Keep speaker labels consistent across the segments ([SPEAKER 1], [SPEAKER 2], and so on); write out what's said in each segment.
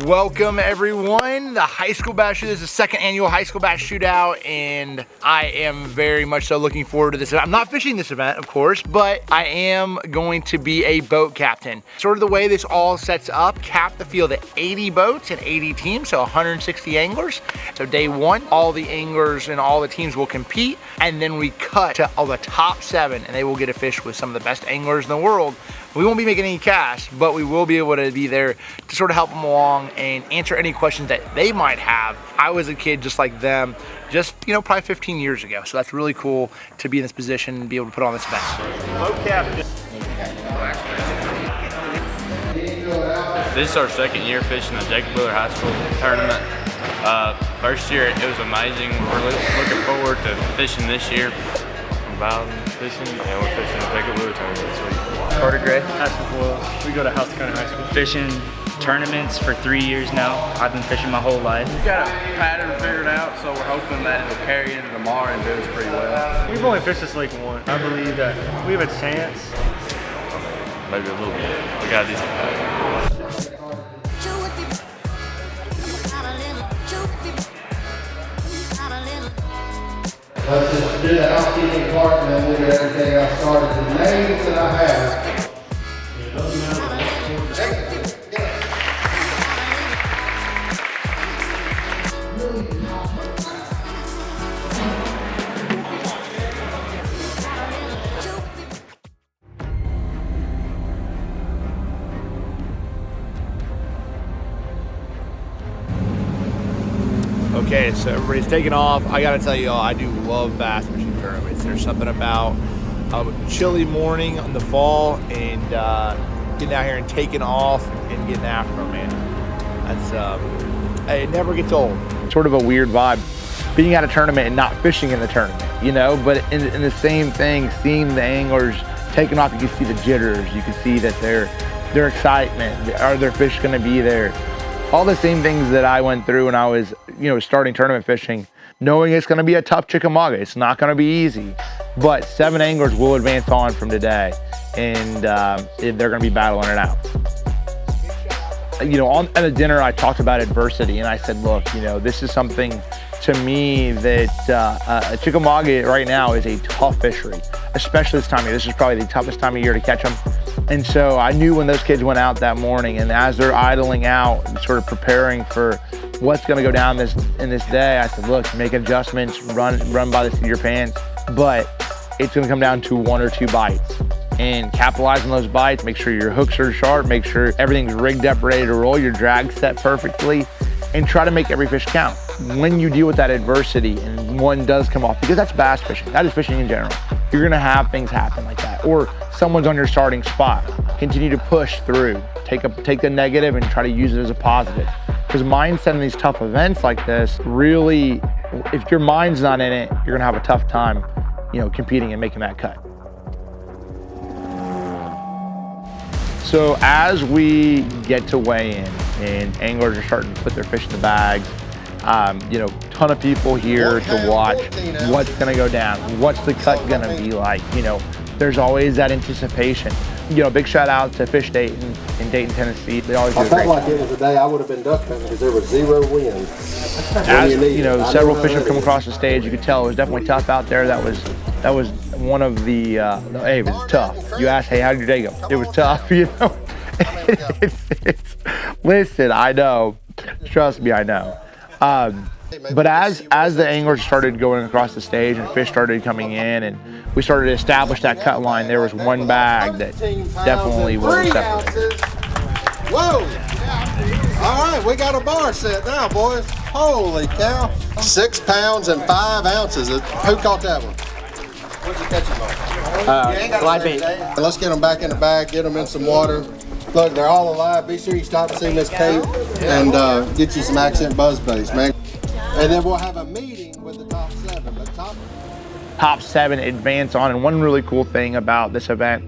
[SPEAKER 1] Welcome everyone. The high school bass shootout is the second annual high school bass shootout, and I am very much so looking forward to this. I'm not fishing this event, of course, but I am going to be a boat captain. Sort of the way this all sets up, cap the field at 80 boats and 80 teams, so 160 anglers. So day one, all the anglers and all the teams will compete, and then we cut to all the top 7, and they will get a fish with some of the best anglers in the world. We won't be making any cash, but we will be able to be there to sort of help them along and answer any questions that they might have. I was a kid just like them, just, you know, probably 15 years ago. So that's really cool to be in this position and be able to put on this event.
[SPEAKER 2] This is our second year fishing the Chickamauga High School tournament. First year, it was amazing. We're looking forward to fishing this year. Bowden fishing, and we're fishing the Chickamauga tournament this week.
[SPEAKER 3] Carter Gray, Aspen. We go to House County High School. Fishing tournaments for 3 years now. I've been fishing my whole life.
[SPEAKER 4] We've got a pattern figured out, so we're hoping that it'll carry into tomorrow and do us pretty well.
[SPEAKER 5] We've only fished this lake once. I believe that we have a chance.
[SPEAKER 2] Maybe a little bit. We got a decent pattern.
[SPEAKER 6] Let's just do the housekeeping part and then we'll get everything else started. The names that I have.
[SPEAKER 1] Okay, so everybody's taking off. I gotta tell you all, I do love bass fishing tournaments. There's something about a chilly morning in the fall and getting out here and taking off and getting after them, man. That's, it never gets old. Sort of a weird vibe, being at a tournament and not fishing in the tournament, you know? But in the same thing, seeing the anglers taking off, you can see the jitters, you can see that their excitement, are their fish gonna be there? All the same things that I went through when I was, you know, starting tournament fishing, knowing it's gonna be a tough Chickamauga. It's not gonna be easy, but 7 anglers will advance on from today, and they're gonna be battling it out. You know, at a dinner, I talked about adversity, and I said, look, you know, this is something to me that Chickamauga right now is a tough fishery, especially this time of year. This is probably the toughest time of year to catch them. And so I knew when those kids went out that morning, and as they're idling out and sort of preparing for what's gonna go down in this day, I said, look, make adjustments, run by the seat of your pants, but it's gonna come down to 1 or 2 bites. And capitalize on those bites, make sure your hooks are sharp, make sure everything's rigged up, ready to roll, your drag set perfectly, and try to make every fish count. When you deal with that adversity and one does come off, because that's bass fishing, that is fishing in general, you're gonna have things happen like that. Or someone's on your starting spot. Continue to push through. Take the negative and try to use it as a positive. Because mindset in these tough events like this, really, if your mind's not in it, you're gonna have a tough time, you know, competing and making that cut. So as we get to weigh in and anglers are starting to put their fish in the bags, you know, ton of people here to watch what's gonna go down, what's the cut gonna be like, you know, there's always that anticipation. You know, big shout out to Fish Dayton in Dayton, Tennessee. They always do a great job.
[SPEAKER 6] I felt like it was a day I would have been duck hunting because there was 0 wind.
[SPEAKER 1] As you know, several fish have come across the stage. You could tell it was definitely tough out there. That was one of the, hey, it was tough. You asked, hey, how did your day go? It was tough, you know. Listen, I know. Trust me, I know. But as the anglers started going across the stage and fish started coming in and we started to establish that cut line, there was one bag that definitely was separate.
[SPEAKER 6] Whoa! All right, we got a bar set now, boys. Holy cow. 6 pounds and 5 ounces. Who caught that one? What'd you catch him on?
[SPEAKER 3] Glide bait.
[SPEAKER 6] Let's get them back in the bag, get them in some water. Look, they're all alive. Be sure you stop and see Miss Kate and get you some accent buzz baits, man. And then we'll have a meeting with the top 7.
[SPEAKER 1] Top 7 advance on, and one really cool thing about this event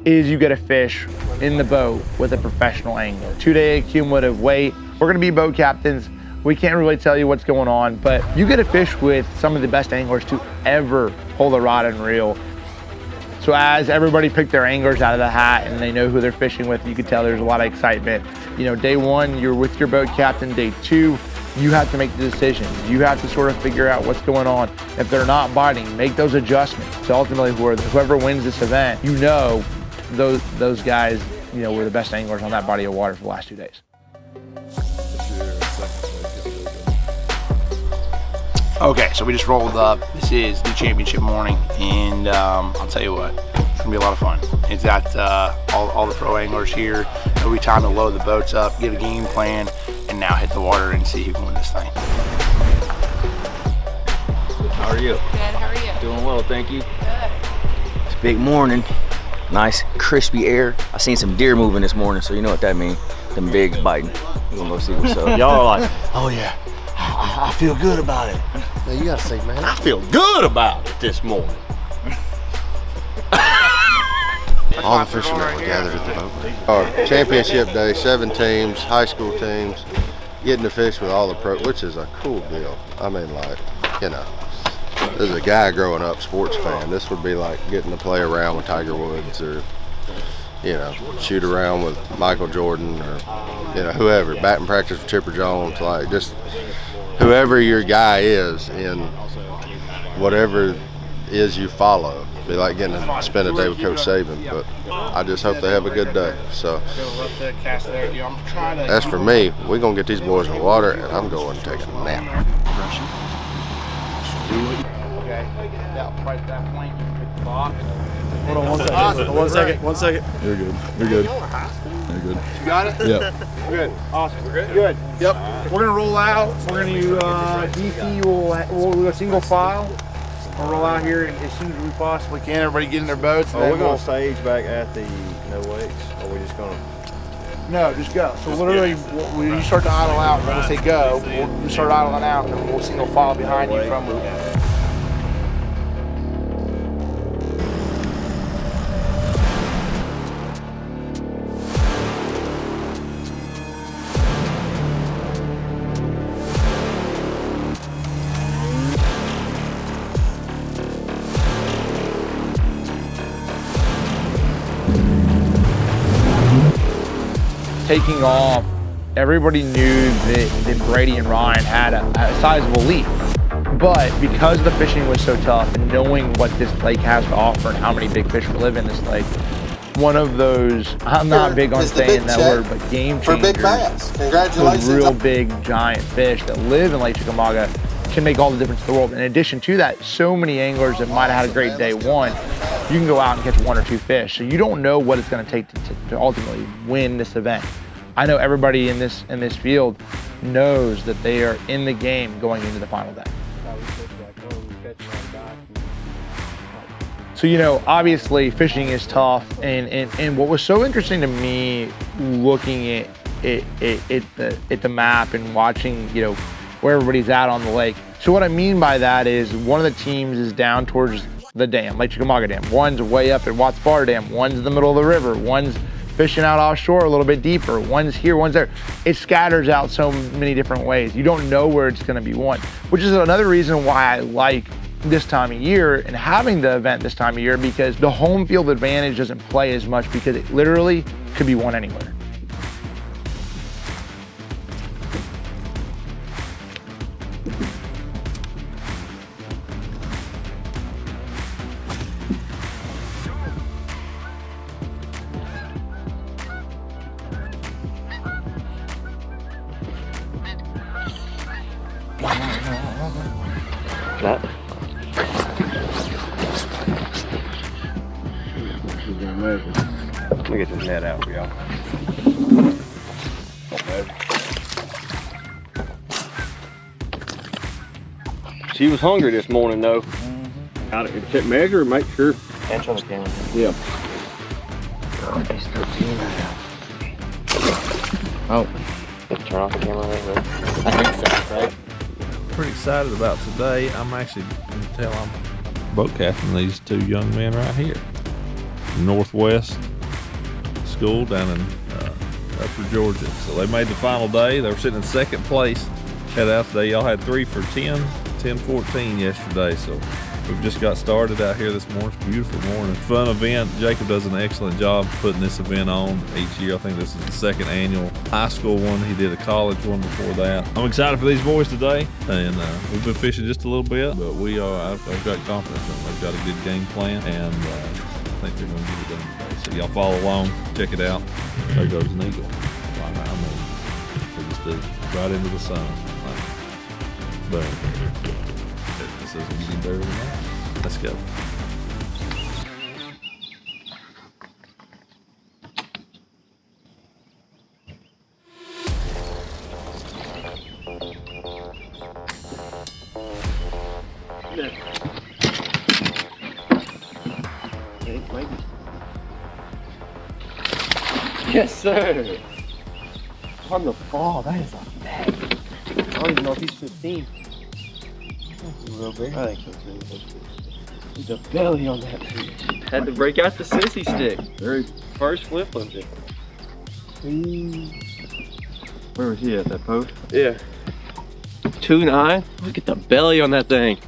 [SPEAKER 1] is you get a fish in the boat with a professional angler. 2-day cumulative weight. We're gonna be boat captains. We can't really tell you what's going on, but you get a fish with some of the best anglers to ever pull a rod and reel. So as everybody picked their anglers out of the hat and they know who they're fishing with, you could tell there's a lot of excitement. You know, day one, you're with your boat captain. Day two, you have to make the decisions. You have to sort of figure out what's going on. If they're not biting, make those adjustments. So ultimately, whoever wins this event, you know, those guys, you know, were the best anglers on that body of water for the last 2 days. Okay, so we just rolled up. This is the championship morning, and I'll tell you what, it's gonna be a lot of fun. It's got all the pro anglers here. It'll be time to load the boats up, get a game plan, and now hit the water and see who can win this thing.
[SPEAKER 7] How are you?
[SPEAKER 8] Good, how are you?
[SPEAKER 7] Doing well, thank you.
[SPEAKER 8] Good.
[SPEAKER 7] It's a big morning. Nice, crispy air. I seen some deer moving this morning, so you know what that means. Them bigs biting. We're gonna go see what's up. Y'all are like, oh yeah, I feel good about it.
[SPEAKER 6] Now you gotta say, man,
[SPEAKER 9] I feel good about it this morning.
[SPEAKER 6] all the fishermen were gathered at the boat. Championship day, 7 teams, high school teams, getting to fish with all the pro, which is a cool deal. I mean, like, you know, as a guy growing up, sports fan, this would be like getting to play around with Tiger Woods, or, you know, shoot around with Michael Jordan, or, you know, whoever, batting practice with Chipper Jones, like just whoever your guy is in whatever is you follow. Be like getting to spend a day with Coach Saban, but I just hope they have a good day. So as for me, we're gonna get these boys in the water, and I'm going to take a nap.
[SPEAKER 1] Okay, now right at that point, you can pick the box.
[SPEAKER 5] Hold on 1 second. 1 second.
[SPEAKER 9] You're good. You're good. You're good.
[SPEAKER 1] You got it?
[SPEAKER 9] Yep.
[SPEAKER 1] Good. Awesome. We're good? Good. Yep. We're going to roll out. We're going to do DC. We'll do a single file. We'll roll out here as soon as we possibly can. Everybody get in their boats.
[SPEAKER 5] Are we going to stage back at the no wakes? Or are we just going to?
[SPEAKER 1] No, just go. So literally, when you start to idle out, when we say go, we'll start idling out, and then we'll single file behind you from taking off. Everybody knew that Brady and Ryan had a sizable lead, but because the fishing was so tough and knowing what this lake has to offer and how many big fish live in this lake, one of those, I'm not big on saying that word, but game changers,
[SPEAKER 6] for big bass. Congratulations.
[SPEAKER 1] Real big giant fish that live in Lake Chickamauga can make all the difference in the world. In addition to that, so many anglers that might have had a great day one, you can go out and catch 1 or 2 fish. So you don't know what it's going to take to ultimately win this event. I know everybody in this field knows that they are in the game going into the final day. So, you know, obviously fishing is tough, and what was so interesting to me looking at the map and watching, you know, where everybody's at on the lake. So what I mean by that is one of the teams is down towards the dam, Lake Chickamauga Dam. One's way up at Watts Bar Dam. One's in the middle of the river. One's fishing out offshore a little bit deeper. One's here, one's there. It scatters out so many different ways. You don't know where it's gonna be won, which is another reason why I like this time of year and having the event this time of year, because the home field advantage doesn't play as much because it literally could be won anywhere.
[SPEAKER 7] That.
[SPEAKER 5] Let me get this net out for y'all. She was hungry this morning though. Got it. Check measure and make sure.
[SPEAKER 7] Catch on the camera.
[SPEAKER 5] Yeah.
[SPEAKER 7] He's 13 now.
[SPEAKER 5] Oh.
[SPEAKER 7] Turn off the camera right.
[SPEAKER 8] I think so, right?
[SPEAKER 9] Pretty excited about today. I'm actually going to tell I'm boat captain these 2 young men right here. Northwest School down in Upper Georgia. So they made the final day. They were sitting in 2nd place. Head out today. Y'all had 3 for 10, 10-14 yesterday. So We've just got started out here this morning. It's a beautiful morning. Fun event. Jacob does an excellent job putting this event on each year. I think this is the second annual high school one. He did a college one before that. I'm excited for these boys today, and we've been fishing just a little bit, but I've got confidence in them. They've got a good game plan, and I think they're going to get it done today. So y'all follow along, check it out. There goes an eagle. Right now, they just did right into the sun. Boom. This isn't getting better than that. Let's go.
[SPEAKER 4] Yes, sir. On the ball, that is a bag. I don't even know if he's 15. A little bit. I think so too. There's a belly on that fish. Had to break out the sissy stick. Very first flip of it. Where was he at, that post? Yeah. 2.9. Look at the belly on that thing.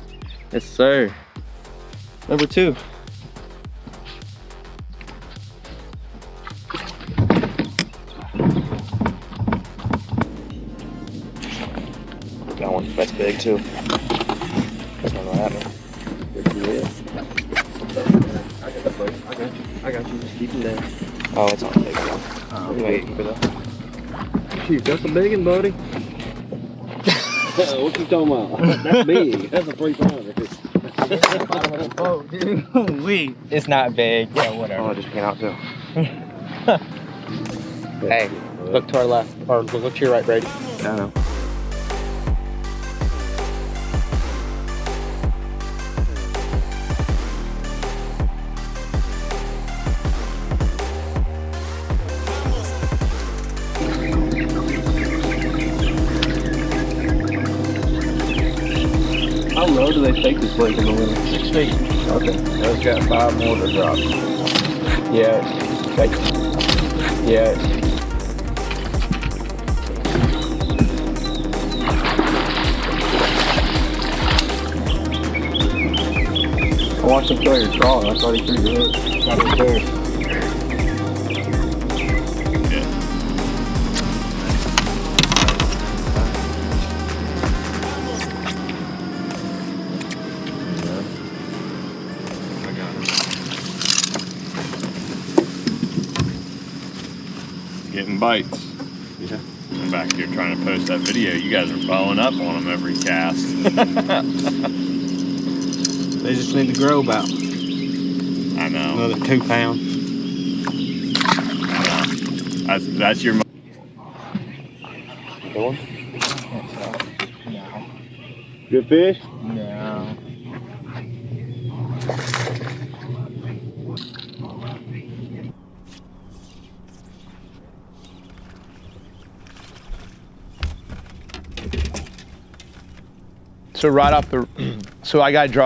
[SPEAKER 4] Yes, sir. Number 2. That one's that's big too. That's not gonna happen. I got you. Just keep him there. Oh, it's on the big one. Wait for that. Shoot, that's a big one, buddy.
[SPEAKER 5] What you talking about? That's big. That's a 3-pounder.
[SPEAKER 4] Oh, dude. It's not big. Yeah, whatever. Oh, it just came out too. Hey, look to our left. Or look to your right, Brady. I know. How low do they take this lake in the winter?
[SPEAKER 1] 6 feet.
[SPEAKER 4] Okay.
[SPEAKER 1] It's got 5 more to drop.
[SPEAKER 4] Yeah. Yeah. I watched him throw your trawler. I thought he threw your hook. Got it there.
[SPEAKER 2] Getting bites. Yeah. I'm back here trying to post that video. You guys are following up on them every cast.
[SPEAKER 4] They just need to grow about.
[SPEAKER 2] I know.
[SPEAKER 4] Another 2 pounds.
[SPEAKER 2] I know. That's your.
[SPEAKER 4] Good one?
[SPEAKER 5] No. Good fish?
[SPEAKER 4] No.
[SPEAKER 1] So right off the, so I got Drew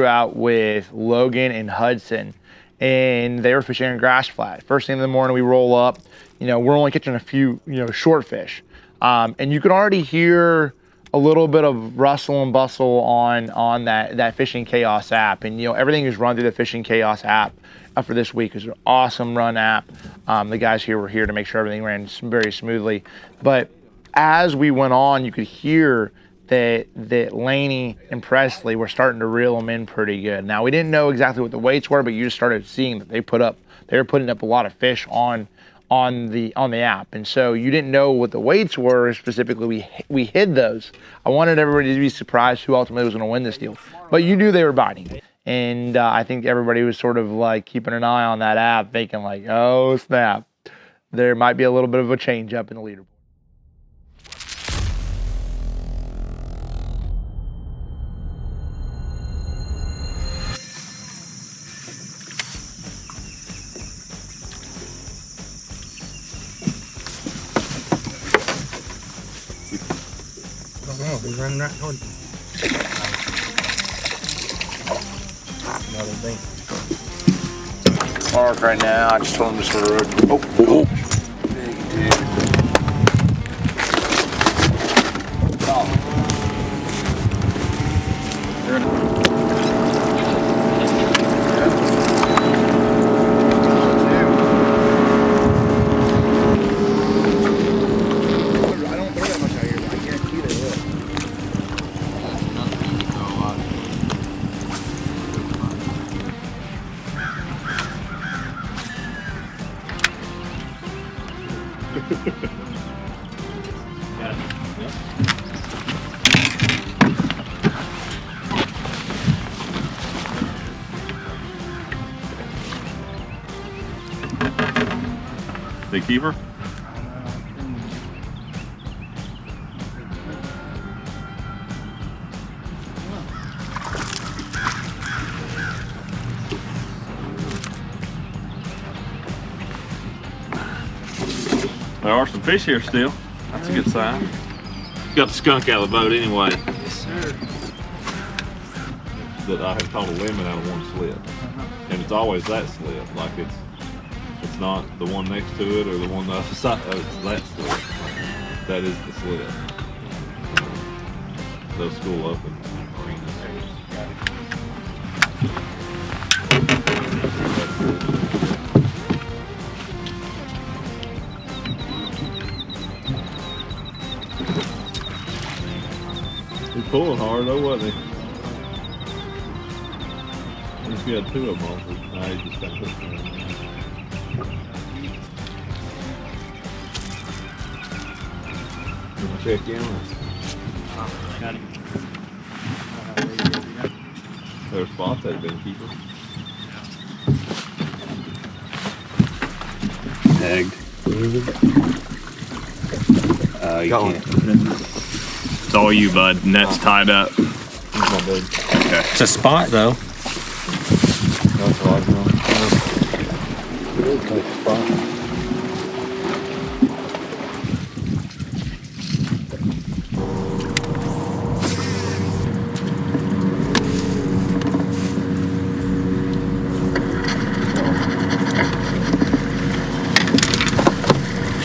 [SPEAKER 1] out with Logan and Hudson, and they were fishing in grass flat. First thing in the morning, we roll up. You know, we're only catching a few, short fish, and you can already hear a little bit of rustle and bustle on that Fishing Chaos app, and everything is run through the Fishing Chaos app for this week. It's an awesome run app. The guys here were here to make sure everything ran very smoothly, but as we went on, you could hear that Laney and Presley were starting to reel them in pretty good. Now, we didn't know exactly what the weights were, but you just started seeing that they were putting up a lot of fish on the app, and so you didn't know what the weights were specifically. We hid those. I wanted everybody to be surprised who ultimately was going to win this deal, but you knew they were biting, and I think everybody was sort of like keeping an eye on that app, thinking like, oh snap, there might be a little bit of a change up in the leaderboard.
[SPEAKER 4] He's running right toward you. Another thing.
[SPEAKER 1] Mark right now, I just told him to sort of, oh. Big dude.
[SPEAKER 4] They're in
[SPEAKER 9] Got it. Yep. Big keeper? There are some fish here still. That's a good sign. Got the skunk out of the boat anyway.
[SPEAKER 4] Yes, sir.
[SPEAKER 9] That I have caught a limit out of one slip. And it's always that slip. Like it's not the one next to it or the one on the other side. It's that slip. That is the slip. Those school open. He's pulling hard though, wasn't he? He's got two of them on. Now he just got hooked in. Check in.
[SPEAKER 3] Got him.
[SPEAKER 9] There's spots they've been keeping.
[SPEAKER 5] Tagged. You
[SPEAKER 4] Got
[SPEAKER 5] can't. It's all you, bud. Net's tied up. Okay.
[SPEAKER 7] It's a spot though.
[SPEAKER 4] That's a large one. It is like a spot.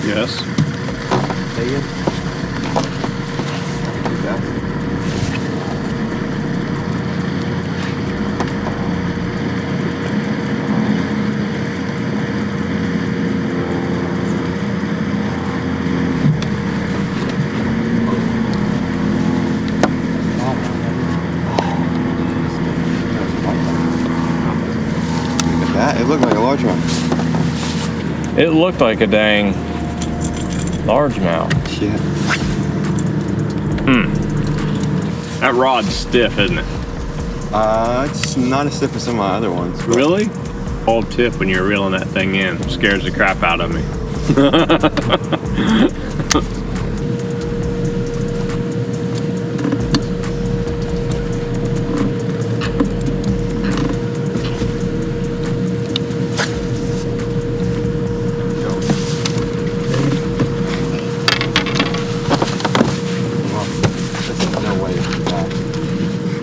[SPEAKER 9] Yes.
[SPEAKER 4] Take it. It looked like a large one.
[SPEAKER 5] It looked like a dang largemouth.
[SPEAKER 4] Yeah.
[SPEAKER 5] That rod's stiff, isn't it?
[SPEAKER 4] It's not as stiff as some of my other ones. but-
[SPEAKER 5] Really? Old tip when you're reeling that thing in. Scares the crap out of me.
[SPEAKER 4] No way.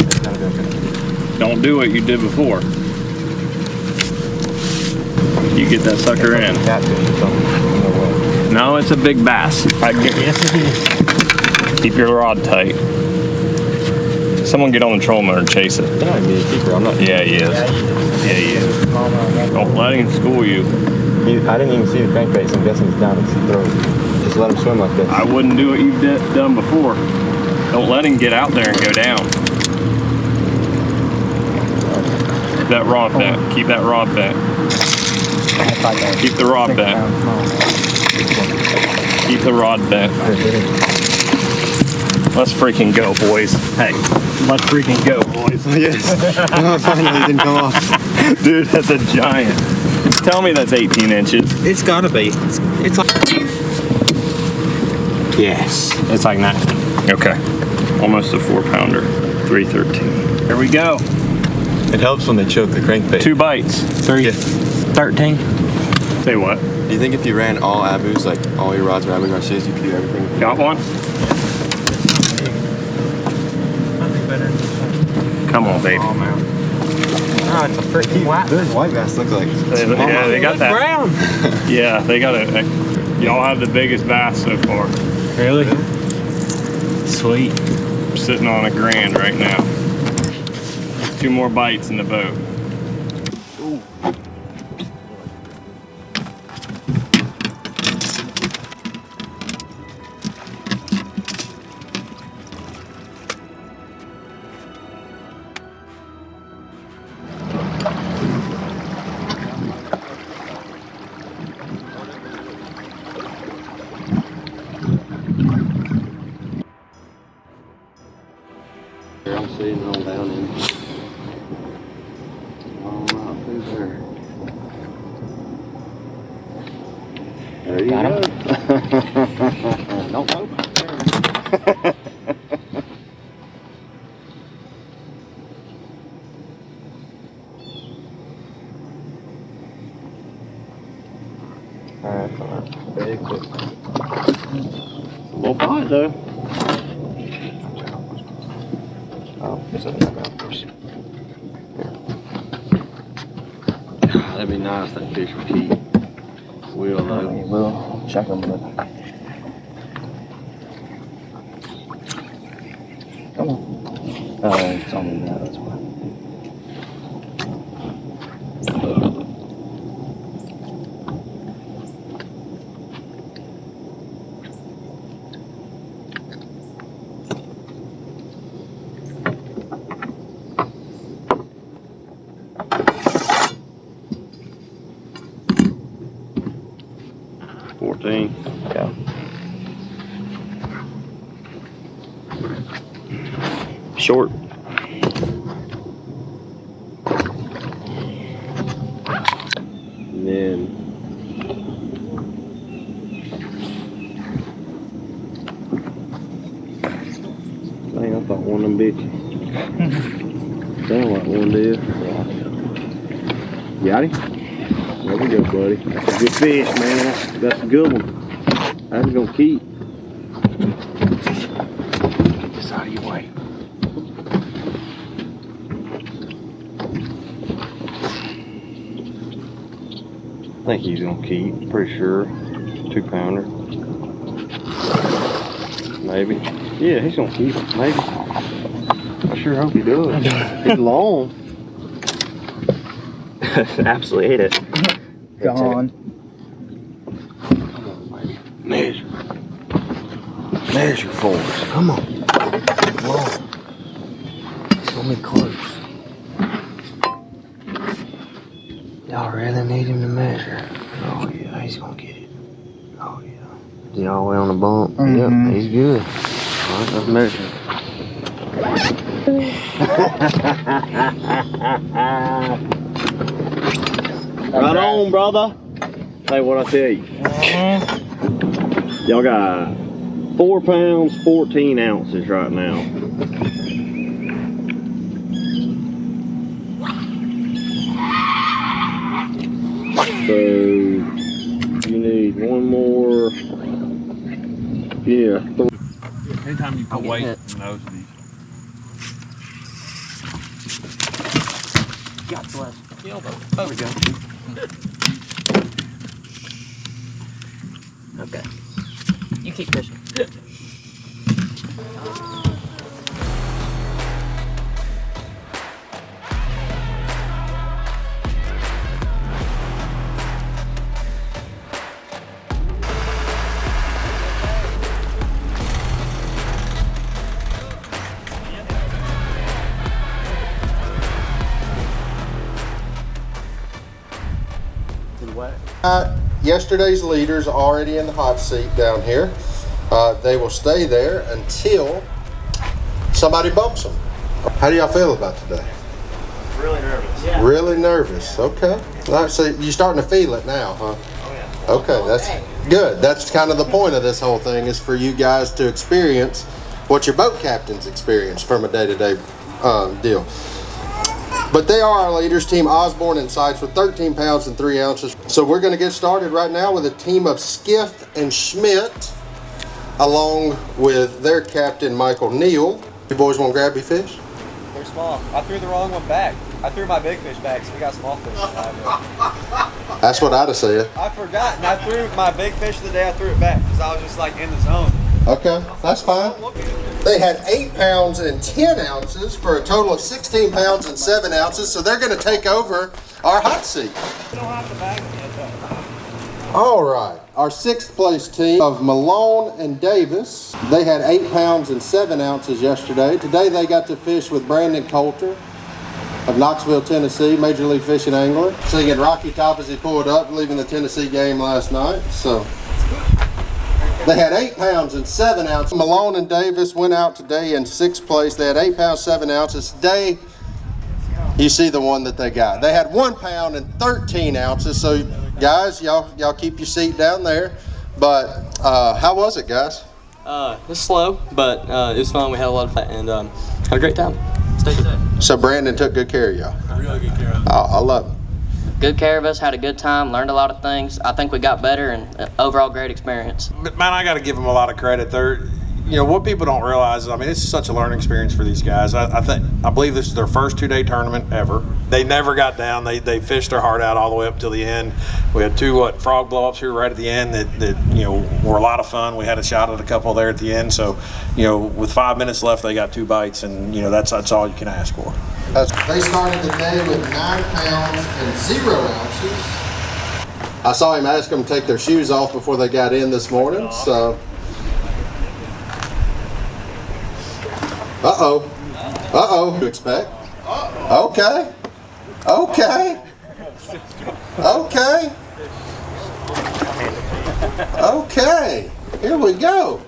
[SPEAKER 4] It's gotta be okay.
[SPEAKER 5] Don't do what you did before. You get that sucker in.
[SPEAKER 4] Catfish or something. No way.
[SPEAKER 5] No, it's a big bass.
[SPEAKER 3] Yes, it is.
[SPEAKER 5] Keep your rod tight. Someone get on the trolling and chase it.
[SPEAKER 4] They're not even a keeper. I'm not.
[SPEAKER 5] Yeah, he is. Yeah, he is. Don't let him school you.
[SPEAKER 4] I didn't even see the crankbait, so I'm guessing it's down its throat. Just let him swim like this.
[SPEAKER 5] I wouldn't do what you've done before. Don't let him get out there and go down. Keep that rod bent. Keep that rod bent. Keep the rod bent. Keep the rod bent. Let's freaking go, boys. Hey, let's freaking go, boys.
[SPEAKER 4] Yes. Oh, finally, it didn't come off.
[SPEAKER 5] Dude, that's a giant. Tell me that's 18 inches.
[SPEAKER 7] It's gotta be. It's like. Yes.
[SPEAKER 5] It's like that. Okay. Almost a 4-pounder. 313. Here we go.
[SPEAKER 4] It helps when they choke the crankbait.
[SPEAKER 5] 2 bites.
[SPEAKER 7] 13.
[SPEAKER 5] Say what?
[SPEAKER 4] Do you think if you ran all Abus, like all your rods were Abu Garcias, you could do everything?
[SPEAKER 5] Got one? Come on, baby.
[SPEAKER 7] Oh, it's a pretty white.
[SPEAKER 4] Good white bass look like.
[SPEAKER 5] Yeah, they got that.
[SPEAKER 7] Brown.
[SPEAKER 5] Yeah, they got it. Y'all have the biggest bass so far.
[SPEAKER 7] Really? Sweet.
[SPEAKER 5] We're sitting on $1,000 right now. 2 more bites in the boat.
[SPEAKER 4] There you
[SPEAKER 8] Got
[SPEAKER 4] go.
[SPEAKER 8] Don't know.
[SPEAKER 4] Very quick. Little bite though. Oh, it's up there. That'd be nice. That fish would keep. Will though.
[SPEAKER 8] He will. Check him. Come on. Oh, it's on me now. That's why.
[SPEAKER 4] Yeah. Short. And then dang, I thought one of them bitches. Sound like one did. Got him? There we go, buddy. That's a good fish, man. That's a good one. That's gonna keep. This out of your way. I think he's gonna keep. Pretty sure. 2-pounder. Maybe. Yeah, he's gonna keep. Maybe. I sure hope he does. He's long.
[SPEAKER 8] Absolutely ate it. Gone.
[SPEAKER 4] Measure. Measure for us. Come on. Come on. It's gonna be close. Y'all really need him to measure. Oh yeah, he's gonna get it. Oh yeah. Is he all the way on the bump? Yep, he's good. Alright, let's measure. Right on, brother. Hey, what I tell you? Y'all got 4 pounds, 14 ounces right now. So you need one more. Yeah.
[SPEAKER 9] Anytime you put weight in those,
[SPEAKER 8] God bless. There we go. Okay. You keep fishing.
[SPEAKER 6] Yesterday's leaders are already in the hot seat down here. They will stay there until somebody bumps them. How do y'all feel about today?
[SPEAKER 4] Really nervous.
[SPEAKER 6] Yeah. Really nervous. Okay. All right, so you're starting to feel it now, huh?
[SPEAKER 4] Oh yeah.
[SPEAKER 6] Okay, that's good. That's kind of the point of this whole thing, is for you guys to experience what your boat captains experience from a day-to-day deal. But they are our leaders, Team Osborne and Sights, with 13 pounds and 3 ounces. So we're going to get started right now with a team of Skiff and Schmidt, along with their captain, Michael Neal. You boys want to grab your fish?
[SPEAKER 10] They're small. I threw the wrong one back. I threw my big fish back, so we got small fish.
[SPEAKER 6] That's what I'd have said.
[SPEAKER 10] I forgot, and I threw my big fish of the day. I threw it back because I was just like in the zone.
[SPEAKER 6] Okay, that's fine. They had 8 pounds and 10 ounces for a total of 16 pounds and 7 ounces. So they're going to take over our hot seat.
[SPEAKER 10] We don't have the bag yet, though.
[SPEAKER 6] All right, our 6th place team of Malone and Davis. They had 8 pounds and 7 ounces yesterday. Today they got to fish with Brandon Coulter of Knoxville, Tennessee, Major League Fishing angler, singing Rocky Top as he pulled up, leaving the Tennessee game last night. So they had 8 pounds and 7 ounces. Malone and Davis went out today in 6th place. They had 8 pounds, 7 ounces. Today, you see the one that they got. They had 1 pound and 13 ounces. So Guys, y'all keep your seat down there. But how was it, guys?
[SPEAKER 11] It was slow, but it was fun. We had a lot of fun and had a great time. Stay safe.
[SPEAKER 6] So Brandon took good care of y'all.
[SPEAKER 11] Really good care of us.
[SPEAKER 6] I love it.
[SPEAKER 12] Good care of us, had a good time, learned a lot of things. I think we got better and overall great experience.
[SPEAKER 13] But man, I got to give them a lot of credit. They're, you know, what people don't realize is, I mean, it's such a learning experience for these guys. I believe this is their first 2-day tournament ever. They never got down. They fished their heart out all the way up till the end. We had 2 frog blow-ups here right at the end that you know were a lot of fun. We had a shot at a couple there at the end. So, you know, with 5 minutes left, they got 2 bites, and you know that's all you can ask for.
[SPEAKER 6] They started the day with 9 pounds and 0 ounces. I saw him ask them to take their shoes off before they got in this morning, so. Uh-oh. Uh-oh. You expect? Okay. Okay. Okay. Okay. Here we go.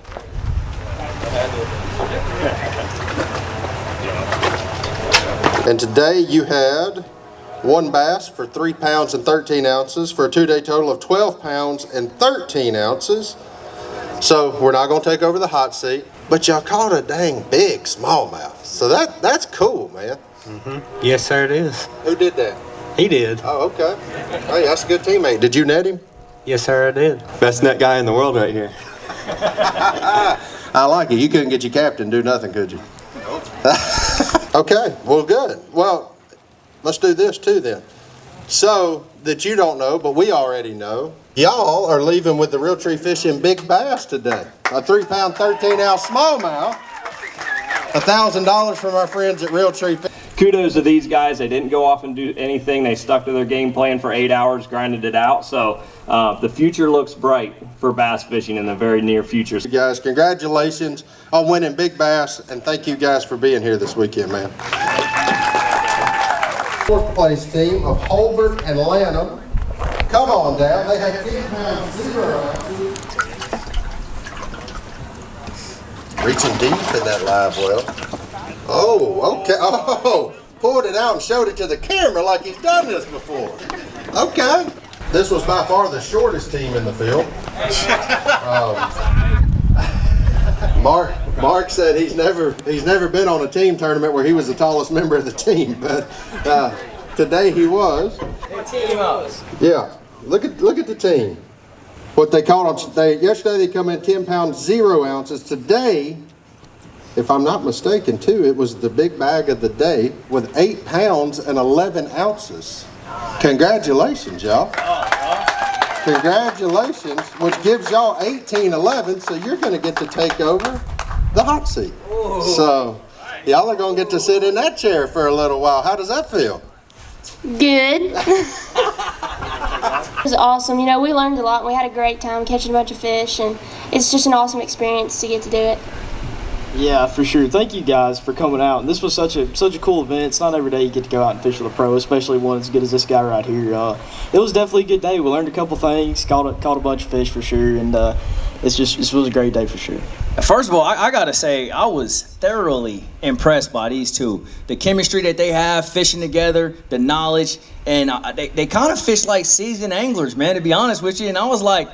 [SPEAKER 6] And today you had 1 bass for 3 pounds and 13 ounces for a 2-day total of 12 pounds and 13 ounces. So we're not going to take over the hot seat, but y'all caught a dang big smallmouth. So that's cool, man.
[SPEAKER 10] Mm-hmm. Yes, sir, it is.
[SPEAKER 6] Who did that?
[SPEAKER 10] He did.
[SPEAKER 6] Oh, okay. Hey, that's a good teammate. Did you net him?
[SPEAKER 10] Yes, sir, I did. Best net guy in the world right here.
[SPEAKER 6] I like it. You couldn't get your captain do nothing, could you? Nope. Okay, well, good. Well, let's do this too then. So that you don't know, but we already know, y'all are leaving with the Realtree Fishing Big Bass today. A 3-pound, 13-ounce smallmouth. $1,000 from our friends at Realtree Fishing.
[SPEAKER 14] Kudos to these guys. They didn't go off and do anything. They stuck to their game plan for 8 hours, grinded it out. So the future looks bright for bass fishing in the very near future.
[SPEAKER 6] Guys, congratulations on winning Big Bass, and thank you guys for being here this weekend, man. 4th place team of Holbert and Lanham. Come on down. They had 10 pounds, 0 ounces. Reaching deep in that live well. Oh, okay. Oh, pulled it out and showed it to the camera like he's done this before. Okay. This was by far the shortest team in the field. Mark said he's never been on a team tournament where he was the tallest member of the team, but today he was. Yeah. Look at the team. What they caught on yesterday, they come in 10 pounds 0 ounces. Today, if I'm not mistaken, too, it was the big bag of the day with 8 pounds and 11 ounces. Congratulations, y'all. Congratulations, which gives y'all 18-11, so you're going to get to take over the hot seat. So y'all are going to get to sit in that chair for a little while. How does that feel?
[SPEAKER 15] Good. It was awesome. You know, we learned a lot. We had a great time catching a bunch of fish, and it's just an awesome experience to get to do it.
[SPEAKER 16] Yeah, for sure. Thank you guys for coming out. And this was such a cool event. It's not every day you get to go out and fish with a pro, especially one as good as this guy right here. It was definitely a good day. We learned a couple things, caught a bunch of fish for sure, and this was a great day for sure.
[SPEAKER 7] First of all, I gotta say I was thoroughly impressed by these two. The chemistry that they have, fishing together, the knowledge, and they kind of fish like seasoned anglers, man, to be honest with you. And I was like,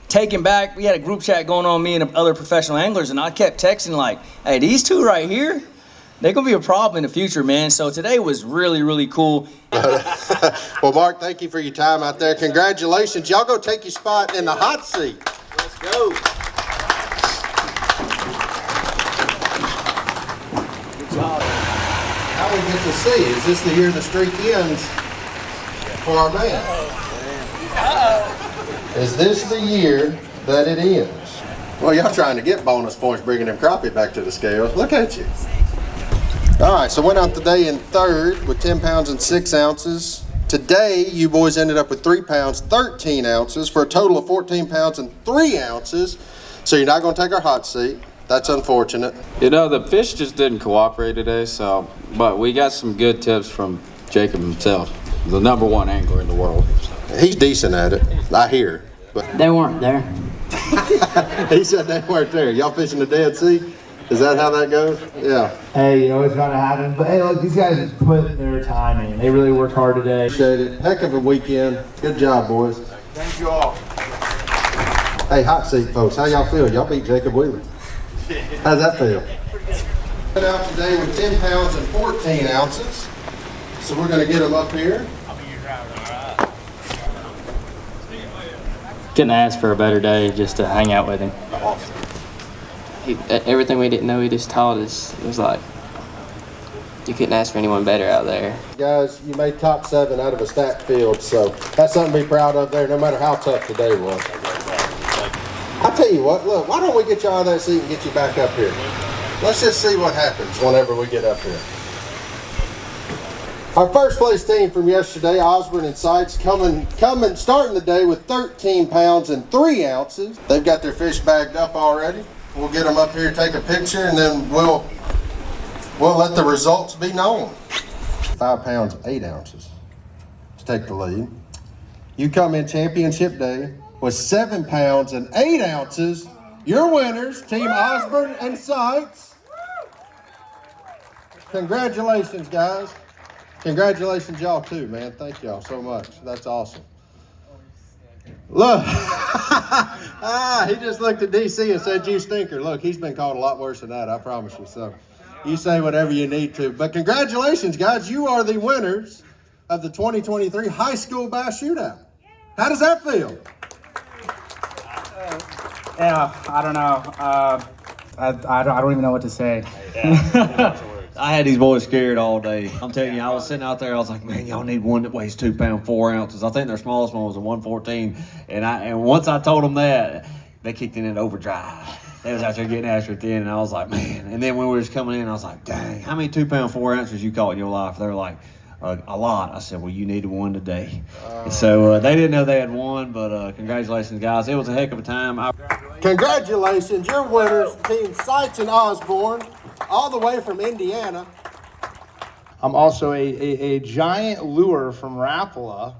[SPEAKER 7] taken back. We had a group chat going on, me and other professional anglers, and I kept texting like, hey, these two right here, they're going to be a problem in the future, man. So today was really, really cool.
[SPEAKER 6] Well, Mark, thank you for your time out there. Congratulations. Y'all go take your spot in the hot seat. Let's go. Good job. Now we get to see, is this the year the streak ends for our man? Is this the year that it ends? Well, y'all trying to get bonus points bringing them crappie back to the scales. Look at you. All right, so went out today in 3rd with 10 pounds and 6 ounces. Today, you boys ended up with 3 pounds, 13 ounces for a total of 14 pounds and 3 ounces. So you're not going to take our hot seat. That's unfortunate.
[SPEAKER 17] You know, the fish just didn't cooperate today, but we got some good tips from Jacob himself, the #1 angler in the world.
[SPEAKER 6] He's decent at it, I hear. But
[SPEAKER 18] they weren't there.
[SPEAKER 6] He said they weren't there. Y'all fishing the Dead Sea? Is that how that goes? Yeah.
[SPEAKER 19] Hey, you know it's gonna happen. But hey, look, these guys put their time in. They really worked hard today.
[SPEAKER 6] Appreciate it. Heck of a weekend. Good job, boys. Thank you all. Hey, hot seat folks, how y'all feel? Y'all beat Jacob Wheeler. How's that feel? Out today with 10 pounds and 14 ounces. So we're going to get them up here.
[SPEAKER 12] Couldn't ask for a better day just to hang out with him.
[SPEAKER 6] Awesome.
[SPEAKER 12] Everything we didn't know, he just taught us. It was like, you couldn't ask for anyone better out there.
[SPEAKER 6] Guys, you made top 7 out of a stacked field, so that's something to be proud of there, no matter how tough the day was. I tell you what, look, why don't we get you out of that seat and get you back up here? Let's just see what happens whenever we get up here. Our first place team from yesterday, Osborne and Sights, starting the day with 13 pounds and 3 ounces. They've got their fish bagged up already. We'll get them up here, take a picture, and then we'll let the results be known. 5 pounds, 8 ounces to take the lead. You come in championship day with 7 pounds and 8 ounces. Your winners, Team Osborne and Sights. Congratulations, guys. Congratulations, y'all too, man. Thank y'all so much. That's awesome. Look, he just looked at DC and said, "You stinker." Look, he's been called a lot worse than that, I promise you. So you say whatever you need to. But congratulations, guys. You are the winners of the 2023 High School Bass Shootout. How does that feel?
[SPEAKER 3] Yeah, I don't know. I don't even know what to say.
[SPEAKER 18] I had these boys scared all day. I'm telling you, I was sitting out there, I was like, man, y'all need one that weighs 2 pounds, 4 ounces. I think their smallest one was a 114. And once I told them that, they kicked in overdrive. They was out there getting after it then, and I was like, man. And then when we was coming in, I was like, dang, how many 2 pound, 4 ounces you caught in your life? They were like, a lot. I said, well, you needed one today. So they didn't know they had one, but congratulations, guys. It was a heck of a time.
[SPEAKER 6] Congratulations, your winners, Team Sights and Osborne, all the way from Indiana.
[SPEAKER 20] I'm also a giant lure from Rapala,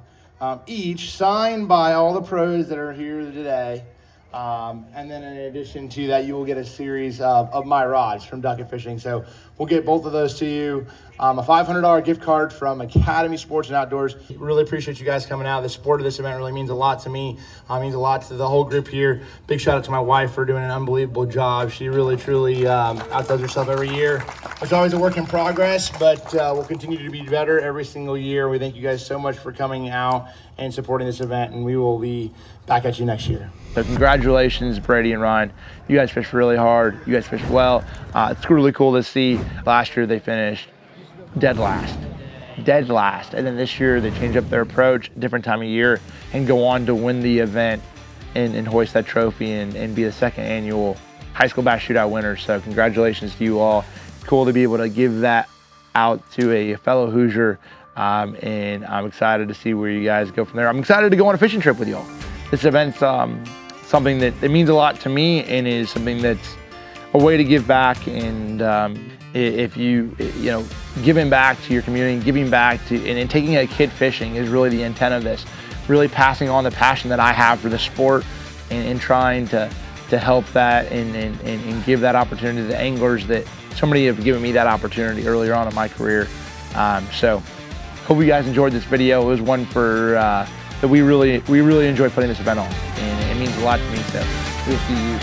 [SPEAKER 20] each signed by all the pros that are here today. And then in addition to that, you will get a series of my rods from Duckett Fishing. So we'll get both of those to you. A $500 gift card from Academy Sports and Outdoors. Really appreciate you guys coming out. The support of this event really means a lot to me. Means a lot to the whole group here. Big shout out to my wife for doing an unbelievable job. She really, truly outdoes herself every year. It's always a work in progress, but we'll continue to be better every single year. We thank you guys so much for coming out and supporting this event, and we will be back at you next year.
[SPEAKER 1] So congratulations, Brady and Ryan. You guys fished really hard. You guys fished well. It's really cool to see. Last year they finished dead last. And then this year they changed up their approach, different time of year, and go on to win the event and hoist that trophy and be the second annual High School Bass Shootout winner. So congratulations to you all. Cool to be able to give that out to a fellow Hoosier, and I'm excited to see where you guys go from there. I'm excited to go on a fishing trip with y'all. This event's something that it means a lot to me and is something that's a way to give back. And if you know, giving back to your community, giving back to, and taking a kid fishing is really the intent of this. Really passing on the passion that I have for the sport and trying to help that and give that opportunity to the anglers that so many have given me that opportunity earlier on in my career. So hope you guys enjoyed this video. It was one for that we really enjoy putting this event on, and it means a lot to me. So we'll see you